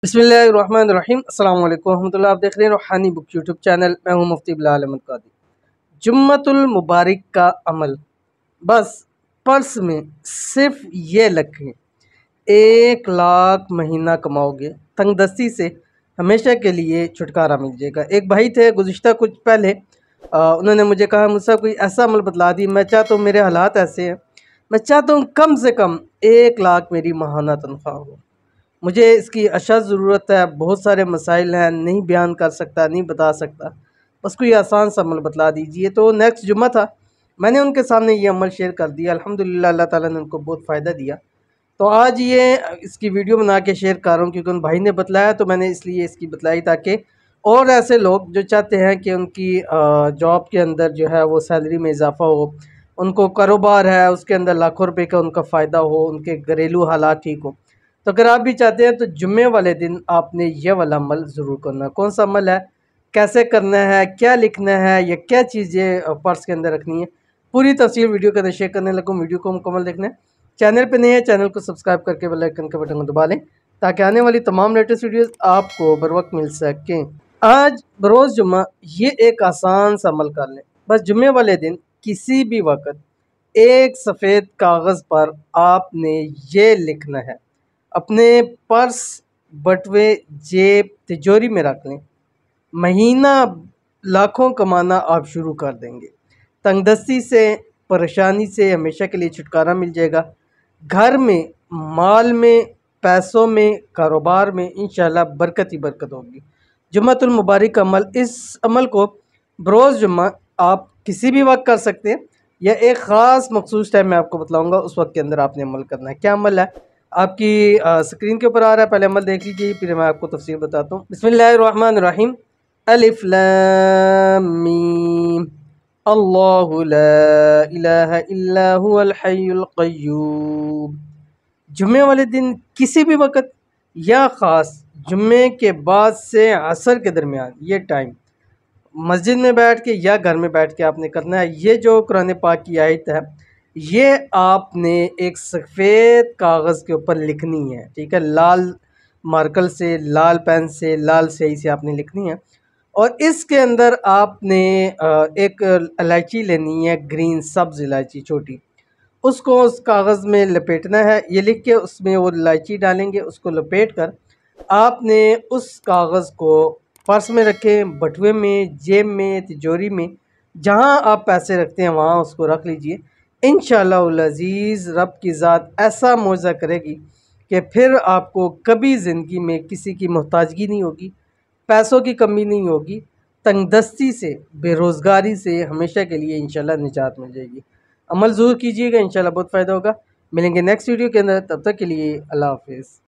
बिस्मिल्लाहिर्रहमानिर्रहीम। अस्सलाम वालेकुम रहमतुल्लाह। आप देख रहे हैं रूहानी बुक यूट्यूब चैनल। मैं हूं मुफ्ती बिलाल अहमद कादी। जुम्मतुल मुबारक का अमल, बस पर्स में सिर्फ ये रखें, 1 लाख महीना कमाओगे, तंगदस्ती से हमेशा के लिए छुटकारा मिल जाएगा। एक भाई थे गुज़िश्ता कुछ पहले, उन्होंने मुझे कहा मुझसे कोई ऐसा अमल बतला दी। मैं चाहता हूँ, मेरे हालात ऐसे हैं, मैं चाहता हूँ कम से कम 1 लाख मेरी माहाना तनख्वाह हो। मुझे इसकी अशद ज़रूरत है, बहुत सारे मसाइल हैं, नहीं बयान कर सकता, नहीं बता सकता, बस कोई आसान सा अमल बतला दीजिए। तो नेक्स्ट जुम्मा था, मैंने उनके सामने ये अमल शेयर कर दिया। अल्हम्दुलिल्लाह अल्लाह ताला ने उनको बहुत फ़ायदा दिया। तो आज ये इसकी वीडियो बना के शेयर कर रहा हूँ, क्योंकि उन भाई ने बतलाया तो मैंने इसलिए इसकी बतलाई, ताकि और ऐसे लोग जो चाहते हैं कि उनकी जॉब के अंदर जो है वो सैलरी में इजाफ़ा हो, उनको कारोबार है उसके अंदर लाखों रुपए का उनका फ़ायदा हो, उनके घरेलू हालात ठीक हो। तो अगर आप भी चाहते हैं तो जुम्मे वाले दिन आपने ये वाला अमल ज़रूर करना है। कौन सा अमल है, कैसे करना है, क्या लिखना है, या क्या चीज़ें पर्स के अंदर रखनी है, पूरी तफसील वीडियो के अंदर शेयर करने लगूँ। वीडियो को मुकम्मल देखना है। चैनल पे नए हैं, चैनल को सब्सक्राइब करके बेल आइकन के बटन को दबा लें, ताकि आने वाली तमाम लेटेस्ट वीडियोस आपको बर वक्त मिल सकें। आज बरोज़ जुम्मा ये एक आसान सा अमल कर लें। बस जुम्मे वाले दिन किसी भी वक्त एक सफ़ेद कागज़ पर आपने ये लिखना है, अपने पर्स, बटुए, जेब, तिजोरी में रख लें। महीना लाखों कमाना आप शुरू कर देंगे। तंगदस्ती से, परेशानी से हमेशा के लिए छुटकारा मिल जाएगा। घर में, माल में, पैसों में, कारोबार में इंशाल्लाह बरकत ही बरकत होगी। जुम्मतुल मुबारक का अमल, इस अमल को बरोज़ जुम्मा आप किसी भी वक्त कर सकते हैं, या एक ख़ास मखसूस टाइम मैं आपको बतलाऊँगा, उस वक्त के अंदर आपने अमल करना है। क्या अमल है, आपकी स्क्रीन के ऊपर आ रहा है, पहले अमल देख लीजिए, फिर मैं आपको तफसील बताता हूँ। बिस्मिल्लाहिर्रहमानिर्रहीम। अलिफ लाम मीम, अल्लाहु ला इलाहा इल्ला हुवल हय्युल क़य्यूम। जुम्मे वाले दिन किसी भी वक्त, या ख़ास जुम्मे के बाद से असर के दरमियान, ये टाइम मस्जिद में बैठ के या घर में बैठ के आपने करना है। ये जो कुरान पाक की आयत है, ये आपने एक सफ़ेद कागज़ के ऊपर लिखनी है, ठीक है। लाल मार्कर से, लाल पेन से, लाल स्याही से आपने लिखनी है। और इसके अंदर आपने एक इलायची लेनी है, ग्रीन सब्ज़ इलायची छोटी, उसको उस कागज़ में लपेटना है। ये लिख के उसमें वो इलायची डालेंगे, उसको लपेट कर आपने उस कागज़ को पर्स में रखें, बटुए में, जेब में, तिजोरी में, जहाँ आप पैसे रखते हैं वहाँ उसको रख लीजिए। इंशाअल्लाह अज़ीज़ रब की ज़ात ऐसा मौज़ा करेगी कि फिर आपको कभी ज़िंदगी में किसी की मोहताजगी नहीं होगी, पैसों की कमी नहीं होगी, तंगदस्ती से, बेरोज़गारी से हमेशा के लिए इंशाअल्लाह निजात मिल जाएगी। अमल ज़रूर कीजिएगा, इंशाअल्लाह बहुत फ़ायदा होगा। मिलेंगे नेक्स्ट वीडियो के अंदर, तब तक के लिए अल्लाह हाफ़िज़।